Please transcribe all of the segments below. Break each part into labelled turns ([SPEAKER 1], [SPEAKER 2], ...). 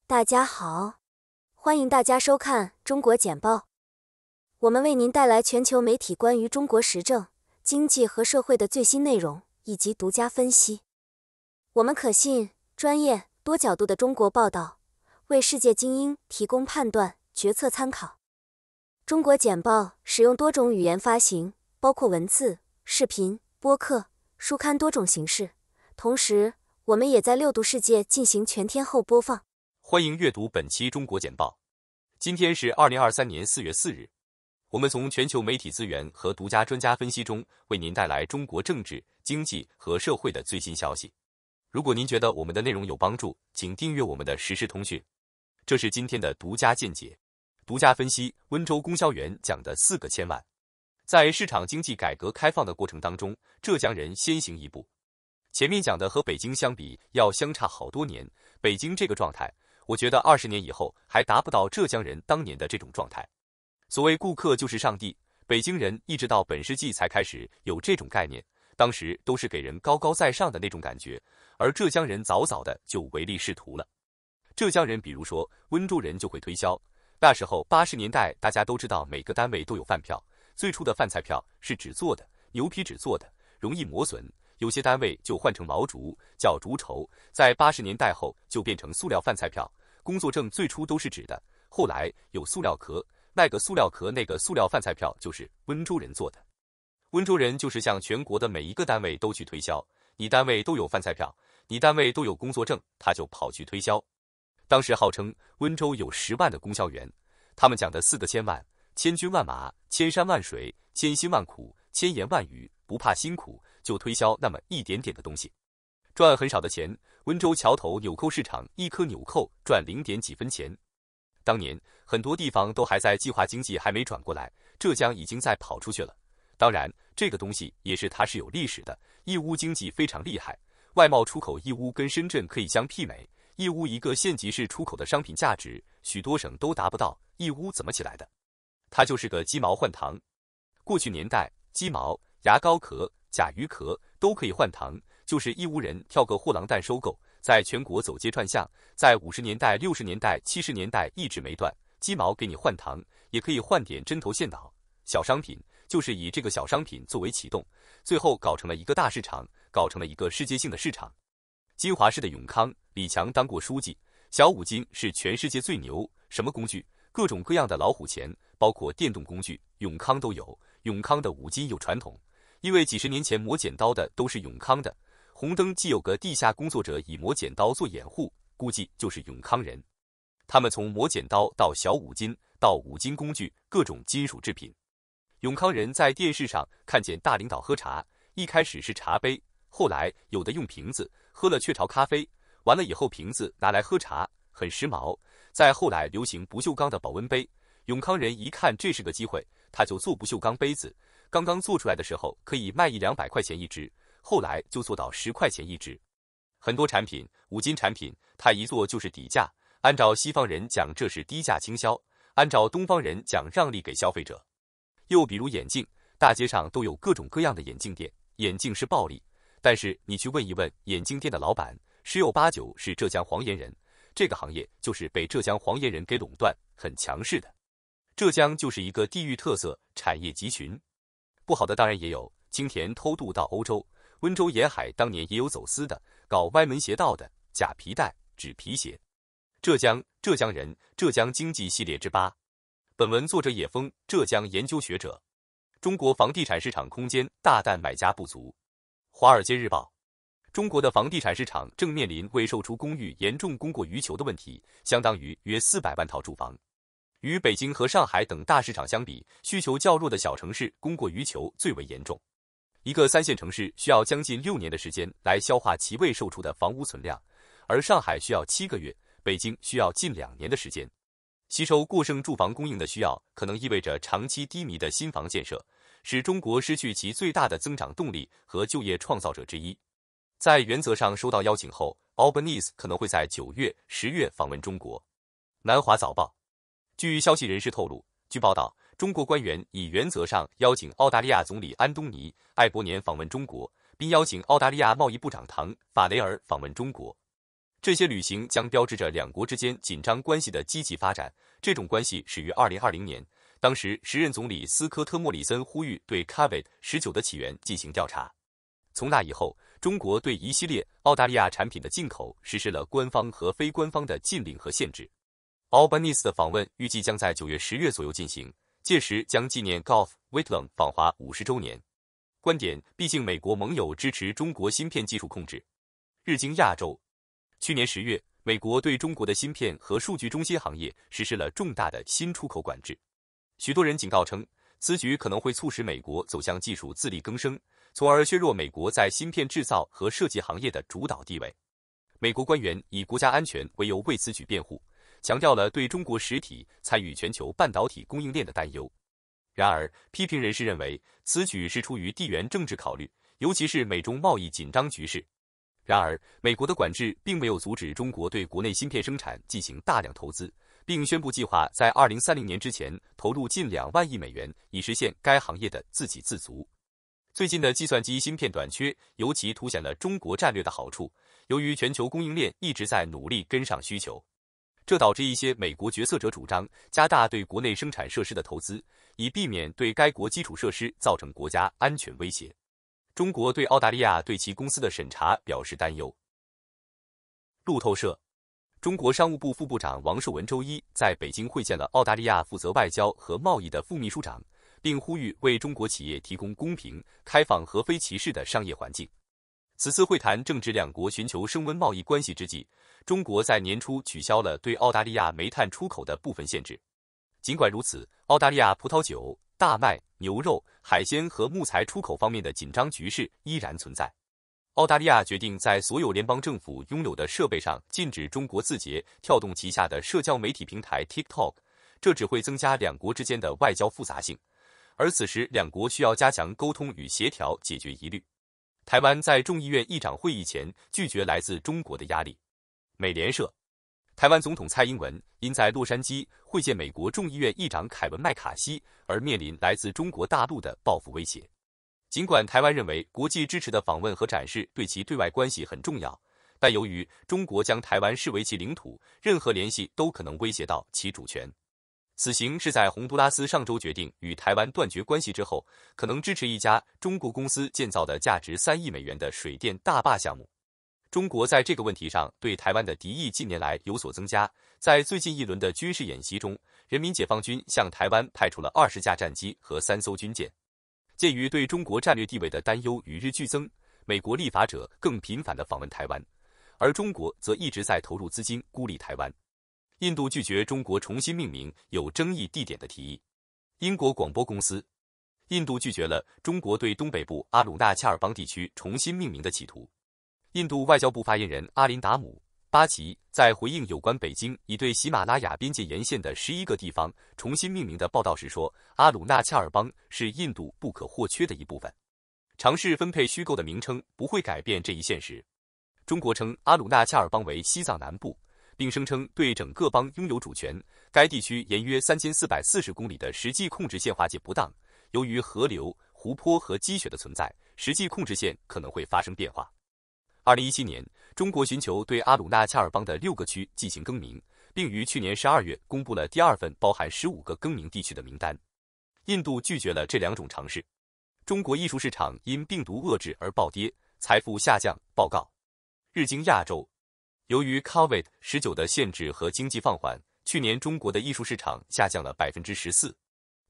[SPEAKER 1] 大家好，欢迎大家收看中国简报。我们为您带来全球媒体关于中国时政、经济和社会的最新内容以及独家分析。我们可信、专业、多角度的中国报道，为世界精英提供判断、决策参考。中国简报使用多种语言发行，包括文字、视频、播客、书刊多种形式。同时，我们也在6度世界进行全天候播放。
[SPEAKER 2] 欢迎阅读本期中国简报。今天是2023年4月4日，我们从全球媒体资源和独家专家分析中为您带来中国政治、经济和社会的最新消息。如果您觉得我们的内容有帮助，请订阅我们的实时通讯。这是今天的独家见解。独家分析温州供销员讲的4个千万。在市场经济改革开放的过程当中，浙江人先行一步。前面讲的和北京相比要相差好多年，北京这个状态，我觉得20年以后还达不到浙江人当年的这种状态。所谓顾客就是上帝，北京人一直到本世纪才开始有这种概念，当时都是给人高高在上的那种感觉，而浙江人早早的就唯利是图了。浙江人比如说温州人就会推销，那时候80年代大家都知道每个单位都有饭票，最初的饭菜票是纸做的，牛皮纸做的，容易磨损，有些单位就换成毛竹，叫竹筹，在80年代后就变成塑料饭菜票，工作证最初都是纸的，后来有塑料壳，那个塑料壳那个塑料饭菜票就是温州人做的。温州人就是向全国的每一个单位都去推销，你单位都有饭菜票，你单位都有工作证，他就跑去推销。当时号称温州有10万的供销员，他们讲的4个千万，千军万马，千山万水，千辛万苦，千言万语，不怕辛苦，就推销那么一点点的东西，赚很少的钱。温州桥头纽扣市场一颗纽扣赚0点几分钱。当年很多地方都还在计划经济还没转过来，浙江已经在跑出去了。当然这个东西也是它是有历史的，义乌经济非常厉害，外贸出口义乌跟深圳可以相媲美，义乌一个县级市出口的商品价值许多省都达不到，义乌怎么起来的？它就是个鸡毛换糖。过去年代鸡毛、牙膏壳、甲鱼壳都可以换糖，就是义乌人挑个货郎蛋收购，在全国走街串巷，在50年代、60年代、70年代一直没断。鸡毛给你换糖，也可以换点针头线脑，小商品就是以这个小商品作为启动，最后搞成了一个大市场，搞成了一个世界性的市场。金华市的永康，李强当过书记，小五金是全世界最牛，什么工具？各种各样的老虎钳，包括电动工具，永康都有。永康的五金有传统，因为几十年前磨剪刀的都是永康的。红灯既有个地下工作者以磨剪刀做掩护，估计就是永康人。他们从磨剪刀到小五金，到五金工具，各种金属制品。永康人在电视上看见大领导喝茶，一开始是茶杯，后来有的用瓶子，喝了雀巢咖啡，完了以后瓶子拿来喝茶，很时髦。再后来流行不锈钢的保温杯，永康人一看这是个机会，他就做不锈钢杯子。刚刚做出来的时候可以卖100-200块钱一只，后来就做到10块钱一只。很多产品，五金产品，他一做就是底价，按照西方人讲这是低价倾销，按照东方人讲让利给消费者。又比如眼镜，大街上都有各种各样的眼镜店，眼镜是暴利，但是你去问一问眼镜店的老板，10有8九是浙江黄岩人，这个行业就是被浙江黄岩人给垄断，很强势的。浙江就是一个地域特色产业集群。不好的当然也有，青田偷渡到欧洲，温州沿海当年也有走私的，搞歪门邪道的，假皮带、纸皮鞋。浙江人，浙江经济系列之8。本文作者野风，浙江研究学者。中国房地产市场空间大但买家不足。华尔街日报。中国的房地产市场正面临未售出公寓严重供过于求的问题，相当于约400万套住房。与北京和上海等大市场相比，需求较弱的小城市供过于求最为严重。一个3线城市需要将近6年的时间来消化其未售出的房屋存量，而上海需要7个月，北京需要近2年的时间。吸收过剩住房供应的需要，可能意味着长期低迷的新房建设，使中国失去其最大的增长动力和就业创造者之一。在原则上收到邀请后， Albanese 可能会在9月、10月访问中国。南华早报。据消息人士透露，据报道，中国官员已原则上邀请澳大利亚总理安东尼·艾伯年访问中国，并邀请澳大利亚贸易部长唐·法雷尔访问中国。这些旅行将标志着两国之间紧张关系的积极发展。这种关系始于2020年，当时时任总理斯科特·莫里森呼吁对 COVID-19 的起源进行调查。从那以后，中国对一系列澳大利亚产品的进口实施了官方和非官方的禁令和限制。Albanese 的访问预计将在9月、10月左右进行，届时将纪念 Gough Whitlam 访华50周年。观点：毕竟美国盟友支持中国芯片技术控制。日经亚洲，去年10月，美国对中国的芯片和数据中心行业实施了重大的新出口管制。许多人警告称，此举可能会促使美国走向技术自力更生，从而削弱美国在芯片制造和设计行业的主导地位。美国官员以国家安全为由为此举辩护，强调了对中国实体参与全球半导体供应链的担忧。然而，批评人士认为，此举是出于地缘政治考虑，尤其是美中贸易紧张局势。然而，美国的管制并没有阻止中国对国内芯片生产进行大量投资，并宣布计划在2030年之前投入近2万亿美元，以实现该行业的自给自足。最近的计算机芯片短缺尤其凸显了中国战略的好处，由于全球供应链一直在努力跟上需求，这导致一些美国决策者主张加大对国内生产设施的投资，以避免对该国基础设施造成国家安全威胁。中国对澳大利亚对其公司的审查表示担忧。路透社，中国商务部副部长王受文周一在北京会见了澳大利亚负责外交和贸易的副秘书长，并呼吁为中国企业提供公平、开放和非歧视的商业环境。此次会谈正值两国寻求升温贸易关系之际，中国在年初取消了对澳大利亚煤炭出口的部分限制。尽管如此，澳大利亚葡萄酒、大麦、牛肉、海鲜和木材出口方面的紧张局势依然存在。澳大利亚决定在所有联邦政府拥有的设备上禁止中国字节跳动旗下的社交媒体平台 TikTok， 这只会增加两国之间的外交复杂性，而此时两国需要加强沟通与协调，解决疑虑。台湾在众议院议长会议前拒绝来自中国的压力。美联社，台湾总统蔡英文因在洛杉矶会见美国众议院议长凯文·麦卡锡而面临来自中国大陆的报复威胁。尽管台湾认为国际支持的访问和展示对其对外关系很重要，但由于中国将台湾视为其领土，任何联系都可能威胁到其主权。此行是在洪都拉斯上周决定与台湾断绝关系之后，可能支持一家中国公司建造的价值3亿美元的水电大坝项目。中国在这个问题上对台湾的敌意近年来有所增加，在最近一轮的军事演习中，人民解放军向台湾派出了20架战机和3艘军舰。鉴于对中国战略地位的担忧与日俱增，美国立法者更频繁地访问台湾，而中国则一直在投入资金孤立台湾。印度拒绝中国重新命名有争议地点的提议。英国广播公司，印度拒绝了中国对东北部阿鲁纳恰尔邦地区重新命名的企图。印度外交部发言人阿林达姆·巴奇在回应有关北京已对喜马拉雅边界沿线的11个地方重新命名的报道时说，阿鲁纳恰尔邦是印度不可或缺的一部分。尝试分配虚构的名称不会改变这一现实。中国称阿鲁纳恰尔邦为西藏南部，并声称对整个邦拥有主权。该地区沿约3440公里的实际控制线划界不当，由于河流、湖泊和积雪的存在，实际控制线可能会发生变化。2017年，中国寻求对阿鲁纳恰尔邦的6个区进行更名，并于去年12月公布了第2份包含15个更名地区的名单。印度拒绝了这2种尝试。中国艺术市场因病毒遏制而暴跌，财富下降。报告。日经亚洲，由于 COVID-19 的限制和经济放缓，去年中国的艺术市场下降了14%。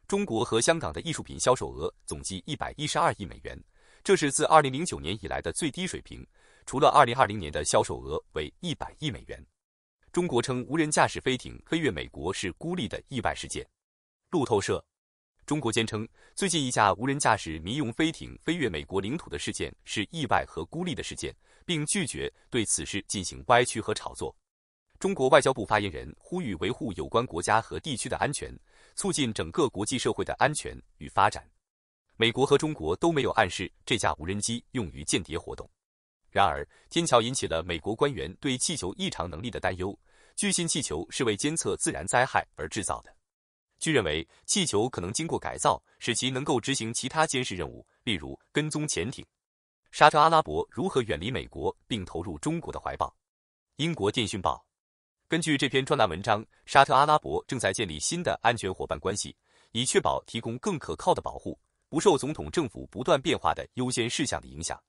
[SPEAKER 2] 中国和香港的艺术品销售额总计112亿美元，这是自2009年以来的最低水平。除了2020年的销售额为100亿美元。中国称无人驾驶飞艇飞越美国是孤立的意外事件。路透社，中国坚称最近一架无人驾驶民用飞艇飞越美国领土的事件是意外和孤立的事件，并拒绝对此事进行歪曲和炒作。中国外交部发言人呼吁维护有关国家和地区的安全，促进整个国际社会的安全与发展。美国和中国都没有暗示这架无人机用于间谍活动。然而，天桥引起了美国官员对气球异常能力的担忧。据信气球是为监测自然灾害而制造的。据认为，气球可能经过改造，使其能够执行其他监视任务，例如跟踪潜艇。沙特阿拉伯如何远离美国并投入中国的怀抱？英国电讯报。根据这篇专栏文章，沙特阿拉伯正在建立新的安全伙伴关系，以确保提供更可靠的保护，不受总统政府不断变化的优先事项的影响。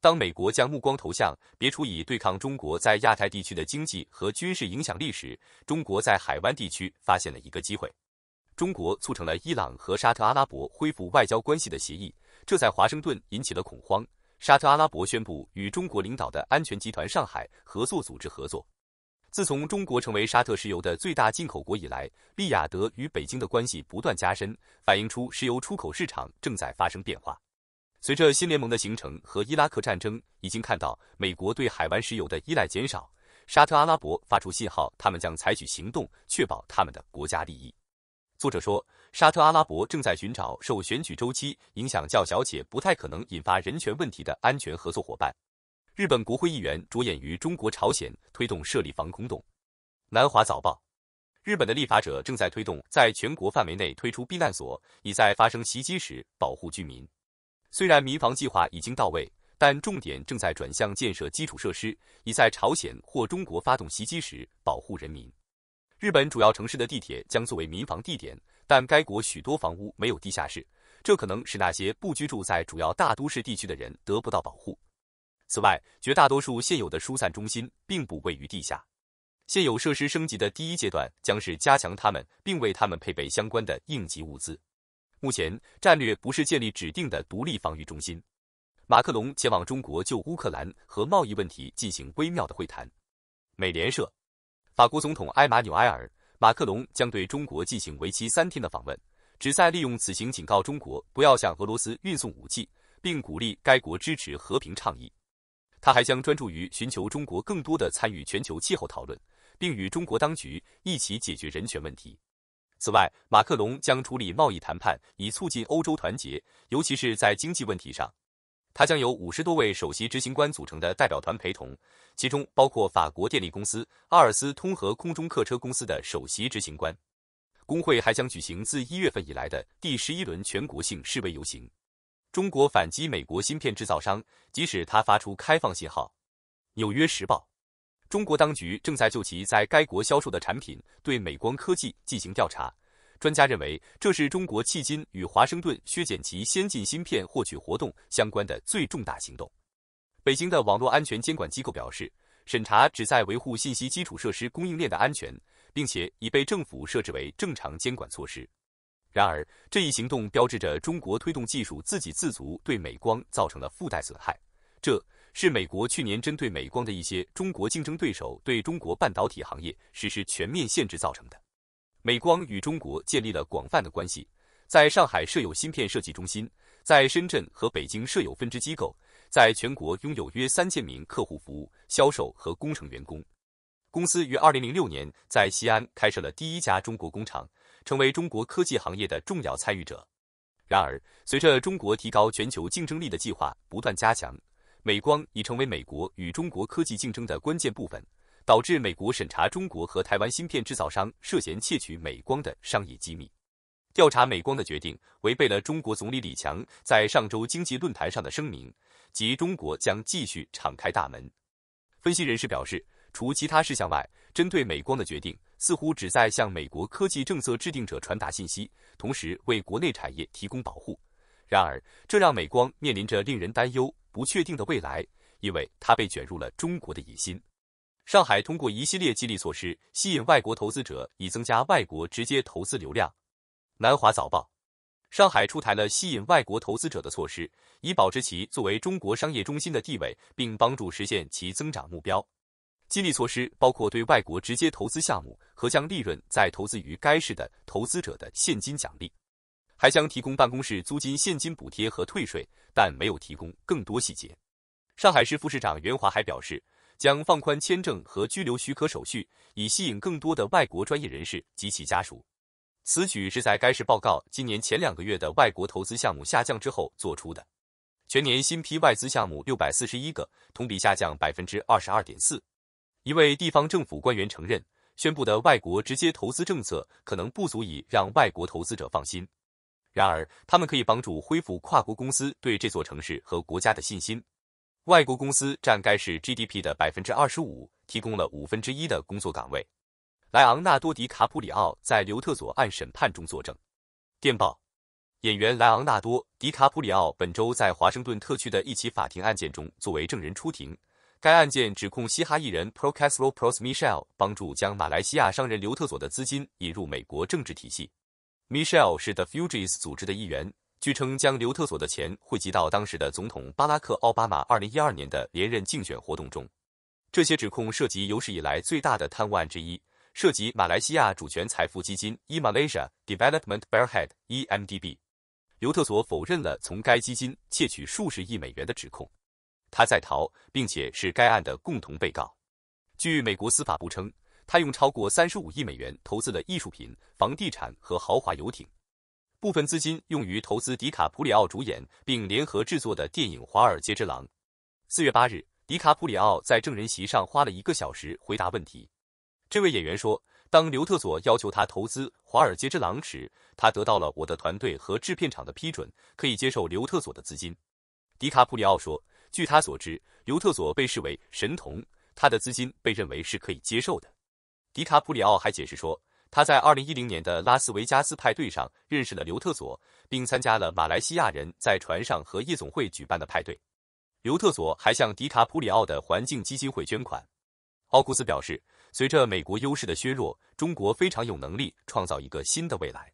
[SPEAKER 2] 当美国将目光投向别处以对抗中国在亚太地区的经济和军事影响力时，中国在海湾地区发现了一个机会。中国促成了伊朗和沙特阿拉伯恢复外交关系的协议，这在华盛顿引起了恐慌。沙特阿拉伯宣布与中国领导的安全集团上海合作组织合作。自从中国成为沙特石油的最大进口国以来，利雅得与北京的关系不断加深，反映出石油出口市场正在发生变化。随着新联盟的形成和伊拉克战争，已经看到美国对海湾石油的依赖减少，沙特阿拉伯发出信号，他们将采取行动，确保他们的国家利益。作者说，沙特阿拉伯正在寻找受选举周期影响较小且不太可能引发人权问题的安全合作伙伴。日本国会议员着眼于中国朝鲜推动设立防空洞。南华早报。日本的立法者正在推动在全国范围内推出避难所，以在发生袭击时保护居民。虽然民防计划已经到位，但重点正在转向建设基础设施，以在朝鲜或中国发动袭击时保护人民。日本主要城市的地铁将作为民防地点，但该国许多房屋没有地下室，这可能使那些不居住在主要大都市地区的人得不到保护。此外，绝大多数现有的疏散中心并不位于地下。现有设施升级的第一阶段将是加强它们，并为它们配备相关的应急物资。目前，战略不是建立指定的独立防御中心。马克龙前往中国就乌克兰和贸易问题进行微妙的会谈。美联社。法国总统埃马纽埃尔·马克龙将对中国进行为期3天的访问，旨在利用此行警告中国不要向俄罗斯运送武器，并鼓励该国支持和平倡议。他还将专注于寻求中国更多的参与全球气候讨论，并与中国当局一起解决人权问题。此外，马克龙将处理贸易谈判，以促进欧洲团结，尤其是在经济问题上。他将由50多位首席执行官组成的代表团陪同，其中包括法国电力公司、阿尔斯通和空中客车公司的首席执行官。工会还将举行自1月份以来的第11轮全国性示威游行。中国反击美国芯片制造商，即使他发出开放信号。纽约时报。中国当局正在就其在该国销售的产品对美光科技进行调查。专家认为，这是中国迄今与华盛顿削减其先进芯片获取活动相关的最重大行动。北京的网络安全监管机构表示，审查旨在维护信息基础设施供应链的安全，并且已被政府设置为正常监管措施。然而，这一行动标志着中国推动技术自给自足对美光造成了附带损害。这是美国去年针对美光的一些中国竞争对手对中国半导体行业实施全面限制造成的。美光与中国建立了广泛的关系，在上海设有芯片设计中心，在深圳和北京设有分支机构，在全国拥有约3000名客户服务、销售和工程员工。公司于2006年在西安开设了第一家中国工厂，成为中国科技行业的重要参与者。然而，随着中国提高全球竞争力的计划不断加强，美光已成为美国与中国科技竞争的关键部分，导致美国审查中国和台湾芯片制造商涉嫌窃取美光的商业机密。调查美光的决定违背了中国总理李强在上周经济论坛上的声明，即中国将继续敞开大门。分析人士表示，除其他事项外，针对美光的决定似乎旨在向美国科技政策制定者传达信息，同时为国内产业提供保护。然而，这让美光面临着令人担忧、不确定的未来，因为它被卷入了中国的野心。上海通过一系列激励措施吸引外国投资者，以增加外国直接投资流量。南华早报。上海出台了吸引外国投资者的措施，以保持其作为中国商业中心的地位，并帮助实现其增长目标。激励措施包括对外国直接投资项目和将利润再投资于该市的投资者的现金奖励，还将提供办公室租金现金补贴和退税，但没有提供更多细节。上海市副市长袁华还表示，将放宽签证和居留许可手续，以吸引更多的外国专业人士及其家属。此举是在该市报告今年前2个月的外国投资项目下降之后做出的。全年新批外资项目641个，同比下降 22.4%。一位地方政府官员承认，宣布的外国直接投资政策可能不足以让外国投资者放心。然而，他们可以帮助恢复跨国公司对这座城市和国家的信心。外国公司占该市 GDP 的 25%，提供了1/5的工作岗位。莱昂纳多·迪卡普里奥在刘特佐案审判中作证。电报：演员莱昂纳多·迪卡普里奥本周在华盛顿特区的一起法庭案件中作为证人出庭。该案件指控嘻哈艺人 Procaslo Pros Michelle 帮助将马来西亚商人刘特佐的资金引入美国政治体系。Michelle 是 The Fugees 组织的一员，据称将刘特佐的钱汇集到当时的总统巴拉克·奥巴马2012年的连任竞选活动中。这些指控涉及有史以来最大的贪污案之一，涉及马来西亚主权财富基金 eMalaysia Development Berhad（EMDB）。刘特佐否认了从该基金窃取数十亿美元的指控。他在逃，并且是该案的共同被告。据美国司法部称，他用超过35亿美元投资了艺术品、房地产和豪华游艇，部分资金用于投资迪卡普里奥主演并联合制作的电影《华尔街之狼》。4月8日，迪卡普里奥在证人席上花了1个小时回答问题。这位演员说，当刘特佐要求他投资《华尔街之狼》时，他得到了我的团队和制片厂的批准，可以接受刘特佐的资金。迪卡普里奥说，据他所知，刘特佐被视为神童，他的资金被认为是可以接受的。迪卡普里奥还解释说，他在2010年的拉斯维加斯派对上认识了刘特佐，并参加了马来西亚人在船上和夜总会举办的派对。刘特佐还向迪卡普里奥的环境基金会捐款。奥库斯表示，随着美国优势的削弱，中国非常有能力创造一个新的未来。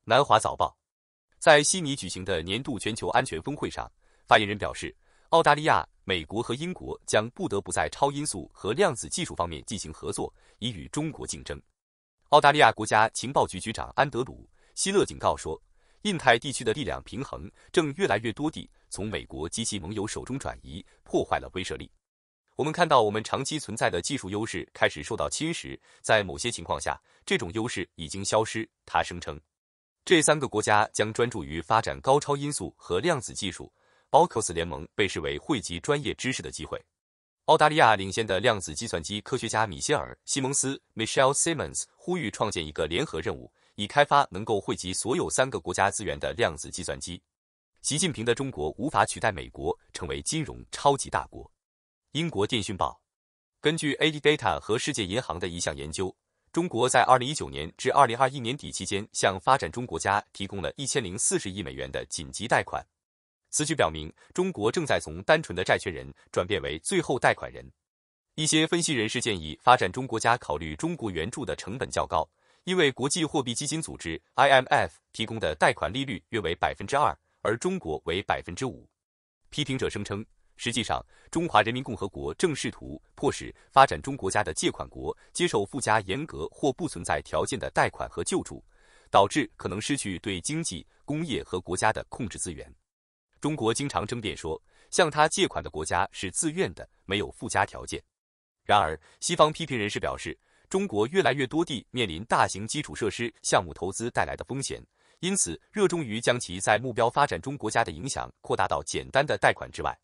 [SPEAKER 2] 南华早报在悉尼举行的年度全球安全峰会上，发言人表示，澳大利亚、美国和英国将不得不在超音速和量子技术方面进行合作，以与中国竞争。澳大利亚国家情报局局长安德鲁·希勒警告说，印太地区的力量平衡正越来越多地从美国及其盟友手中转移，破坏了威慑力。我们看到我们长期存在的技术优势开始受到侵蚀，在某些情况下，这种优势已经消失，他声称。这3个国家将专注于发展高超音速和量子技术。AUKUS 联盟被视为汇集专业知识的机会。澳大利亚领先的量子计算机科学家米歇尔·西蒙斯 （Michelle Simmons） 呼吁创建一个联合任务，以开发能够汇集所有3个国家资源的量子计算机。习近平的中国无法取代美国成为金融超级大国。英国电讯报根据 ADData 和世界银行的一项研究，中国在2019年至2021年底期间向发展中国家提供了1040亿美元的紧急贷款。此举表明，中国正在从单纯的债权人转变为最后贷款人。一些分析人士建议发展中国家考虑中国援助的成本较高，因为国际货币基金组织 IMF 提供的贷款利率约为 2%， 而中国为 5%。批评者声称，实际上，中华人民共和国正试图迫使发展中国家的借款国接受附加严格或不存在条件的贷款和救助，导致可能失去对经济、工业和国家的控制资源。中国经常争辩说，向他借款的国家是自愿的，没有附加条件。然而，西方批评人士表示，中国越来越多地面临大型基础设施项目投资带来的风险，因此热衷于将其在目标发展中国家的影响扩大到简单的贷款之外。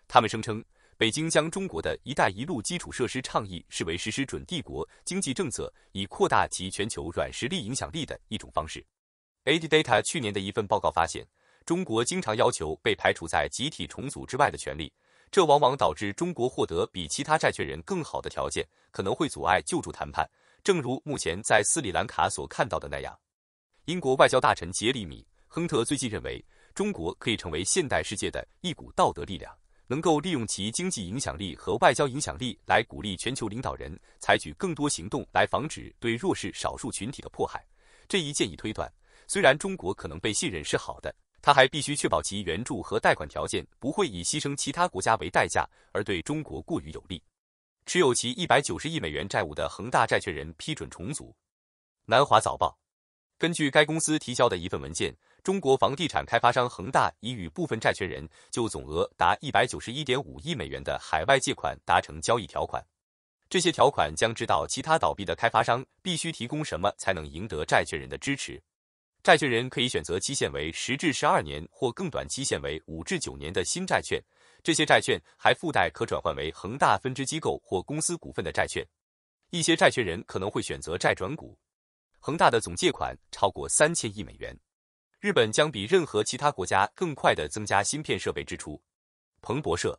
[SPEAKER 2] 他们声称，北京将中国的一带一路基础设施倡议视为实施准帝国经济政策，以扩大其全球软实力影响力的一种方式。ADData 去年的一份报告发现，中国经常要求被排除在集体重组之外的权利，这往往导致中国获得比其他债权人更好的条件，可能会阻碍救助谈判，正如目前在斯里兰卡所看到的那样。英国外交大臣杰里米·亨特最近认为，中国可以成为现代世界的一股道德力量，能够利用其经济影响力和外交影响力来鼓励全球领导人采取更多行动来防止对弱势少数群体的迫害。这一建议推断，虽然中国可能被信任是好的，他还必须确保其援助和贷款条件不会以牺牲其他国家为代价而对中国过于有利。持有其190亿美元债务的恒大债权人批准重组。南华早报根据该公司提交的一份文件，中国房地产开发商恒大已与部分债权人就总额达191.5亿美元的海外借款达成交易条款。这些条款将知道其他倒闭的开发商必须提供什么才能赢得债权人的支持。债权人可以选择期限为10至12年或更短期限为5至9年的新债券，这些债券还附带可转换为恒大分支机构或公司股份的债券。一些债权人可能会选择债转股。恒大的总借款超过3000亿美元。日本将比任何其他国家更快地增加芯片设备支出。彭博社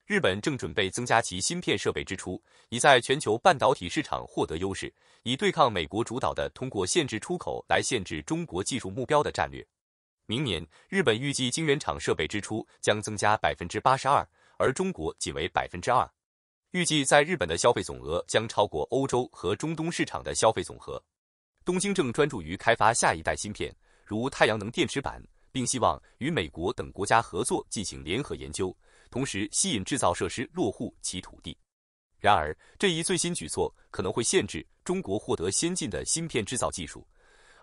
[SPEAKER 2] 日本正准备增加其芯片设备支出，以在全球半导体市场获得优势，以对抗美国主导的通过限制出口来限制中国技术目标的战略。明年，日本预计晶圆厂设备支出将增加82%，而中国仅为2%。预计在日本的消费总额将超过欧洲和中东市场的消费总和。东京正专注于开发下一代芯片，如太阳能电池板，并希望与美国等国家合作进行联合研究，同时吸引制造设施落户其土地。然而，这一最新举措可能会限制中国获得先进的芯片制造技术，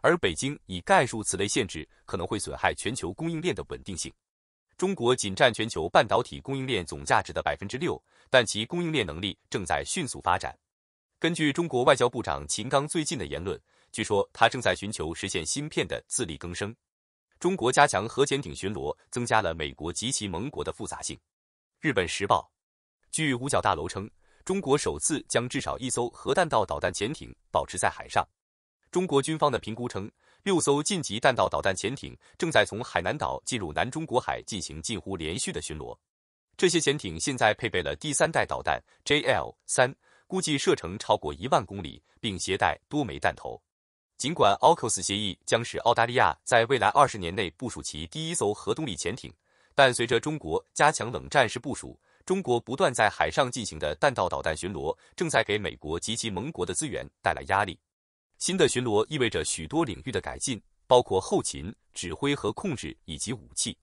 [SPEAKER 2] 而北京已概述此类限制可能会损害全球供应链的稳定性。中国仅占全球半导体供应链总价值的6%，但其供应链能力正在迅速发展。根据中国外交部长秦刚最近的言论，据说他正在寻求实现芯片的自力更生。中国加强核潜艇巡逻，增加了美国及其盟国的复杂性。日本时报，据五角大楼称，中国首次将至少1艘核弹道导弹潜艇保持在海上。中国军方的评估称，6艘近级弹道导弹潜艇正在从海南岛进入南中国海进行近乎连续的巡逻。这些潜艇现在配备了第3代导弹 JL-3，估计射程超过1万公里，并携带多枚弹头。尽管 AUKUS 协议将使澳大利亚在未来20年内部署其第1艘核动力潜艇，但随着中国加强冷战式部署，中国不断在海上进行的弹道导弹巡逻正在给美国及其盟国的资源带来压力。新的巡逻意味着许多领域的改进，包括后勤、指挥和控制以及武器。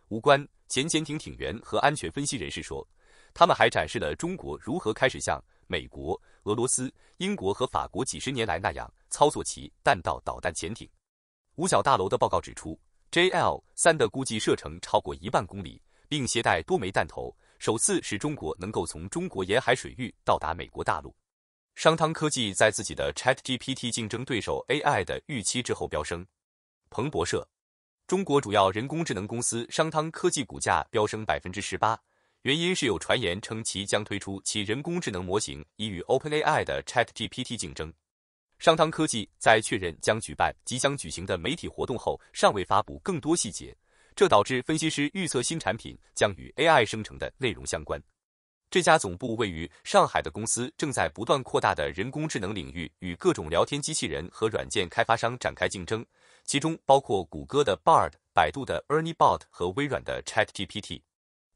[SPEAKER 2] 无关前潜艇艇员和安全分析人士说，他们还展示了中国如何开始像美国、俄罗斯、英国和法国几十年来那样操作其弹道导弹潜艇。五角大楼的报告指出， JL-3 的估计射程超过1万公里，并携带多枚弹头，首次使中国能够从中国沿海水域到达美国大陆。商汤科技在自己的 ChatGPT 竞争对手 AI 的预期之后飙升。彭博社，中国主要人工智能公司商汤科技股价飙升18%，原因是有传言称其将推出其人工智能模型以与 OpenAI 的 ChatGPT 竞争。商汤科技在确认将举办即将举行的媒体活动后，尚未发布更多细节，这导致分析师预测新产品将与 AI 生成的内容相关。这家总部位于上海的公司正在不断扩大的人工智能领域与各种聊天机器人和软件开发商展开竞争，其中包括谷歌的 Bard、百度的 ErnieBot 和微软的 ChatGPT。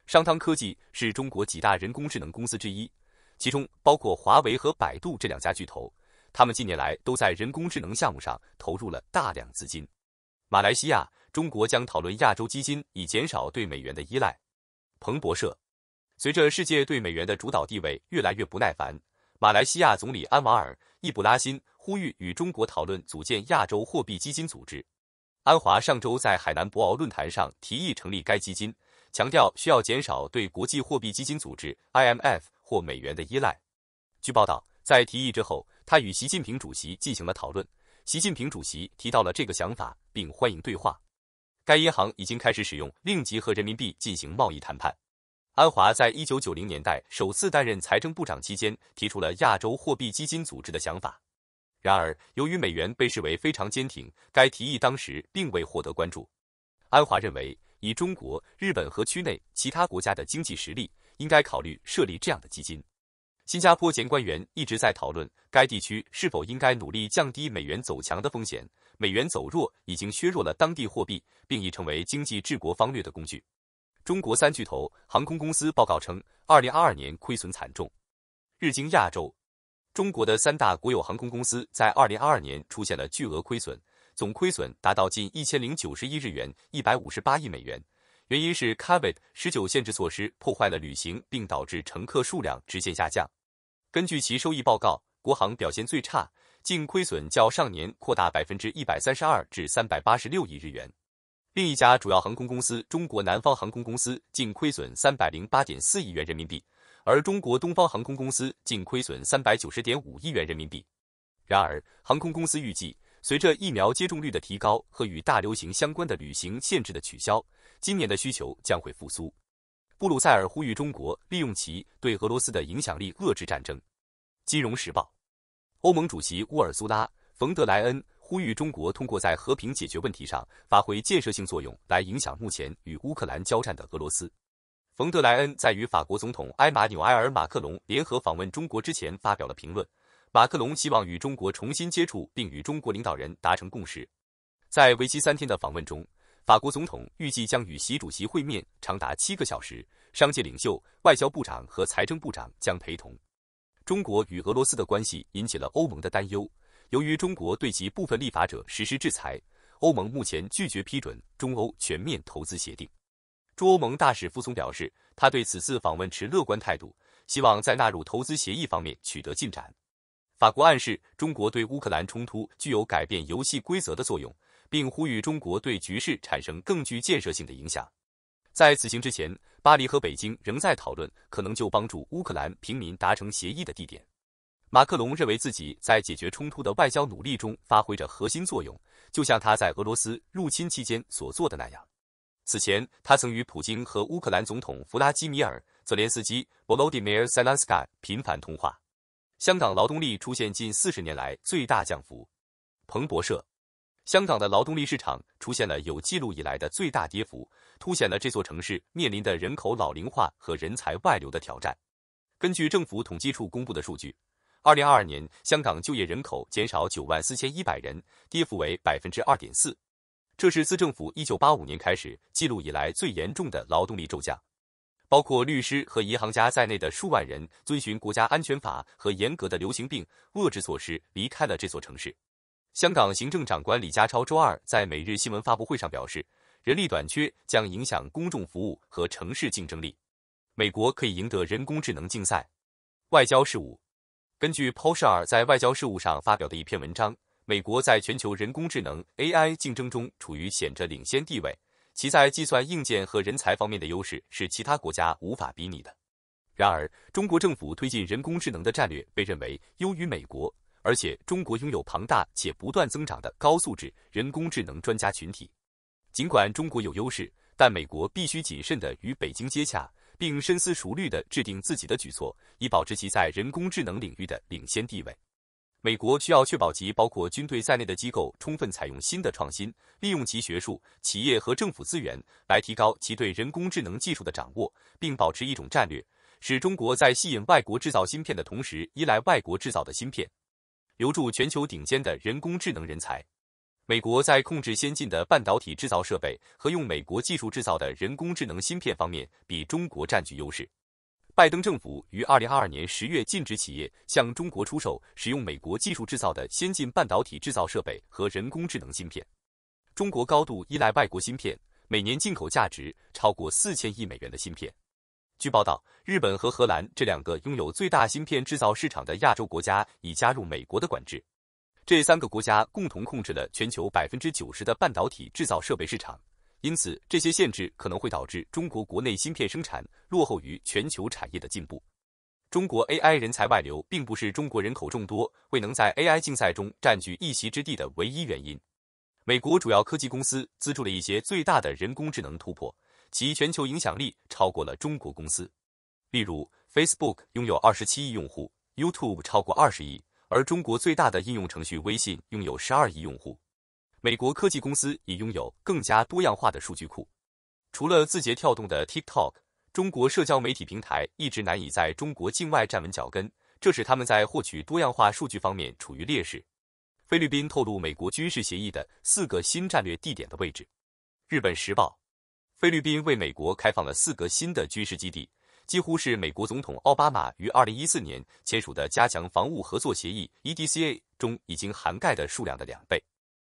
[SPEAKER 2] 商汤科技是中国几大人工智能公司之一，其中包括华为和百度这2家巨头，他们近年来都在人工智能项目上投入了大量资金。马来西亚、中国将讨论亚洲基金以减少对美元的依赖。彭博社，随着世界对美元的主导地位越来越不耐烦，马来西亚总理安瓦尔·易卜拉欣呼吁与中国讨论组建亚洲货币基金组织。安华上周在海南博鳌论坛上提议成立该基金，强调需要减少对国际货币基金组织 IMF 或美元的依赖。据报道，在提议之后，他与习近平主席进行了讨论，习近平主席提到了这个想法，并欢迎对话。该银行已经开始使用令吉和人民币进行贸易谈判。安华在1990年代首次担任财政部长期间提出了亚洲货币基金组织的想法。然而，由于美元被视为非常坚挺，该提议当时并未获得关注。安华认为，以中国、日本和区内其他国家的经济实力，应该考虑设立这样的基金。新加坡前官员一直在讨论该地区是否应该努力降低美元走强的风险。美元走弱已经削弱了当地货币，并已成为经济治国方略的工具。中国3巨头航空公司报告称，2022年亏损惨重。日经亚洲，中国的3大国有航空公司在2022年出现了巨额亏损，总亏损达到近1090亿日元，158亿美元。原因是 COVID-19 限制措施破坏了旅行，并导致乘客数量直线下降。根据其收益报告，国航表现最差，净亏损较上年扩大132%至386亿日元。另一家主要航空公司中国南方航空公司净亏损308.4亿元人民币，而中国东方航空公司净亏损390.5亿元人民币。然而，航空公司预计，随着疫苗接种率的提高和与大流行相关的旅行限制的取消，今年的需求将会复苏。布鲁塞尔呼吁中国利用其对俄罗斯的影响力遏制战争。金融时报，欧盟主席乌尔苏拉·冯德莱恩呼吁中国通过在和平解决问题上发挥建设性作用来影响目前与乌克兰交战的俄罗斯。冯德莱恩在与法国总统埃马纽埃尔·马克龙联合访问中国之前发表了评论，马克龙希望与中国重新接触，并与中国领导人达成共识。在为期3天的访问中，法国总统预计将与习主席会面长达7个小时，商界领袖、外交部长和财政部长将陪同。中国与俄罗斯的关系引起了欧盟的担忧，由于中国对其部分立法者实施制裁，欧盟目前拒绝批准中欧全面投资协定。驻欧盟大使傅松表示，他对此次访问持乐观态度，希望在纳入投资协议方面取得进展。法国暗示中国对乌克兰冲突具有改变游戏规则的作用，并呼吁中国对局势产生更具建设性的影响。在此行之前，巴黎和北京仍在讨论可能就帮助乌克兰平民达成协议的地点。马克龙认为自己在解决冲突的外交努力中发挥着核心作用，就像他在俄罗斯入侵期间所做的那样。此前，他曾与普京和乌克兰总统弗拉基米尔·泽连斯基 Volodymyr Zelensky 频繁通话。香港劳动力出现近40年来最大降幅。彭博社，香港的劳动力市场出现了有记录以来的最大跌幅，凸显了这座城市面临的人口老龄化和人才外流的挑战。根据政府统计处公布的数据，2022年香港就业人口减少94100人，跌幅为 2.4%。这是自政府1985年开始记录以来最严重的劳动力骤降，包括律师和银行家在内的数万人遵循国家安全法和严格的流行病遏制措施离开了这座城市。香港行政长官李家超周二在每日新闻发布会上表示，人力短缺将影响公众服务和城市竞争力。美国可以赢得人工智能竞赛。外交事务，根据 Poshar 在外交事务上发表的一篇文章，美国在全球人工智能 AI 竞争中处于显着领先地位，其在计算硬件和人才方面的优势是其他国家无法比拟的。然而，中国政府推进人工智能的战略被认为优于美国，而且中国拥有庞大且不断增长的高素质人工智能专家群体。尽管中国有优势，但美国必须谨慎地与北京接洽，并深思熟虑地制定自己的举措，以保持其在人工智能领域的领先地位。美国需要确保其包括军队在内的机构充分采用新的创新，利用其学术、企业和政府资源来提高其对人工智能技术的掌握，并保持一种战略，使中国在吸引外国制造芯片的同时依赖外国制造的芯片，留住全球顶尖的人工智能人才。美国在控制先进的半导体制造设备和用美国技术制造的人工智能芯片方面比中国占据优势。拜登政府于2022年10月禁止企业向中国出售使用美国技术制造的先进半导体制造设备和人工智能芯片。中国高度依赖外国芯片，每年进口价值超过4000亿美元的芯片。据报道，日本和荷兰这2个拥有最大芯片制造市场的亚洲国家已加入美国的管制。这3个国家共同控制了全球90%的半导体制造设备市场。因此，这些限制可能会导致中国国内芯片生产落后于全球产业的进步。中国 AI 人才外流并不是中国人口众多未能在 AI 竞赛中占据一席之地的唯一原因。美国主要科技公司资助了一些最大的人工智能突破，其全球影响力超过了中国公司。例如 Facebook 拥有27亿用户， YouTube 超过20亿，而中国最大的应用程序微信拥有12亿用户。美国科技公司已拥有更加多样化的数据库。除了字节跳动的 TikTok， 中国社交媒体平台一直难以在中国境外站稳脚跟，这使他们在获取多样化数据方面处于劣势。菲律宾透露美国军事协议的4个新战略地点的位置。日本时报，菲律宾为美国开放了4个新的军事基地，几乎是美国总统奥巴马于2014年签署的加强防务合作协议 EDCA 中已经涵盖的数量的2倍。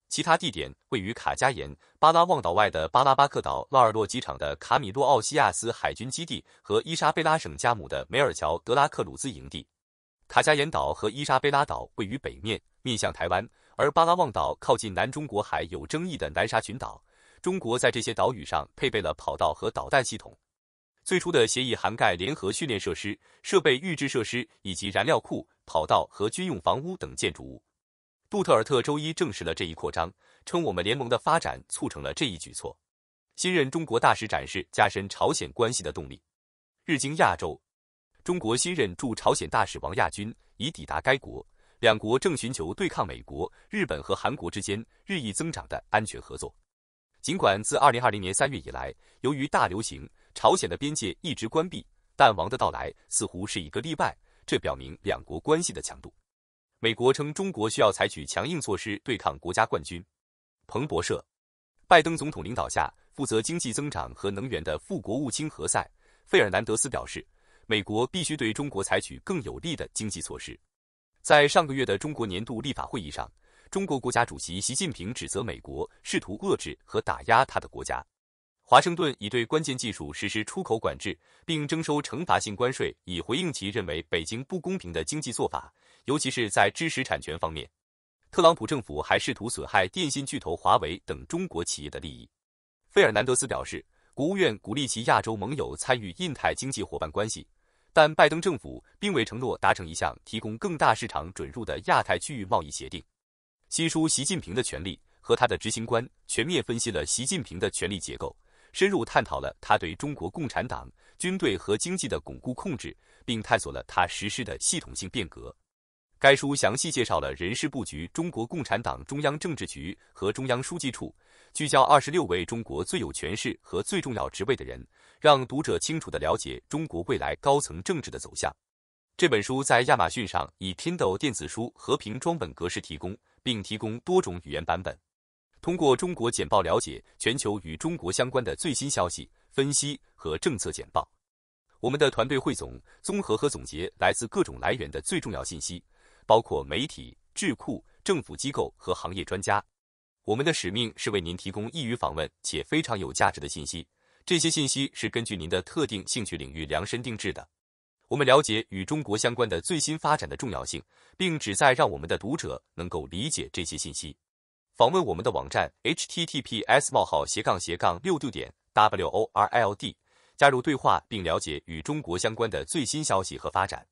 [SPEAKER 2] 其他地点位于卡加延、巴拉望岛外的巴拉巴克岛劳尔洛机场的卡米洛奥西亚斯海军基地和伊莎贝拉省加姆的梅尔乔德拉克鲁兹营地。卡加延岛和伊莎贝拉岛位于北面，面向台湾，而巴拉望岛靠近南中国海有争议的南沙群岛。中国在这些岛屿上配备了跑道和导弹系统。最初的协议涵盖联合训练设施、设备预制设施以及燃料库、跑道和军用房屋等建筑物。杜特尔特周一证实了这一扩张，称我们联盟的发展促成了这一举措。新任中国大使展示加深朝鲜关系的动力。日经亚洲，中国新任驻朝鲜大使王亚军已抵达该国，两国正寻求对抗美国、日本和韩国之间日益增长的安全合作。尽管自2020年3月以来，由于大流行，朝鲜的边界一直关闭，但王的到来似乎是一个例外，这表明两国关系的强度。美国称中国需要采取强硬措施对抗国家冠军。彭博社，拜登总统领导下负责经济增长和能源的副国务卿何塞·费尔南德斯表示，美国必须对中国采取更有力的经济措施。在上个月的中国年度立法会议上，中国国家主席习近平指责美国试图遏制和打压他的国家。华盛顿已对关键技术实施出口管制，并征收惩罚性关税，以回应其认为北京不公平的经济做法，尤其是在知识产权方面。特朗普政府还试图损害电信巨头华为等中国企业的利益。费尔南德斯表示，国务院鼓励其亚洲盟友参与印太经济伙伴关系，但拜登政府并未承诺达成一项提供更大市场准入的亚太区域贸易协定。悉书习近平的权力和他的执行官全面分析了习近平的权力结构，深入探讨了他对中国共产党、军队和经济的巩固控制，并探索了他实施的系统性变革。该书详细介绍了人事布局中国共产党中央政治局和中央书记处，聚焦26位中国最有权势和最重要职位的人，让读者清楚地了解中国未来高层政治的走向。这本书在亚马逊上以 Kindle 电子书和平装本格式提供，并提供多种语言版本。通过中国简报了解全球与中国相关的最新消息、分析和政策简报。我们的团队汇总、综合和总结来自各种来源的最重要信息，包括媒体、智库、政府机构和行业专家。我们的使命是为您提供易于访问且非常有价值的信息，这些信息是根据您的特定兴趣领域量身定制的。我们了解与中国相关的最新发展的重要性，并旨在让我们的读者能够理解这些信息。访问我们的网站 https://66.world， 加入对话并了解与中国相关的最新消息和发展。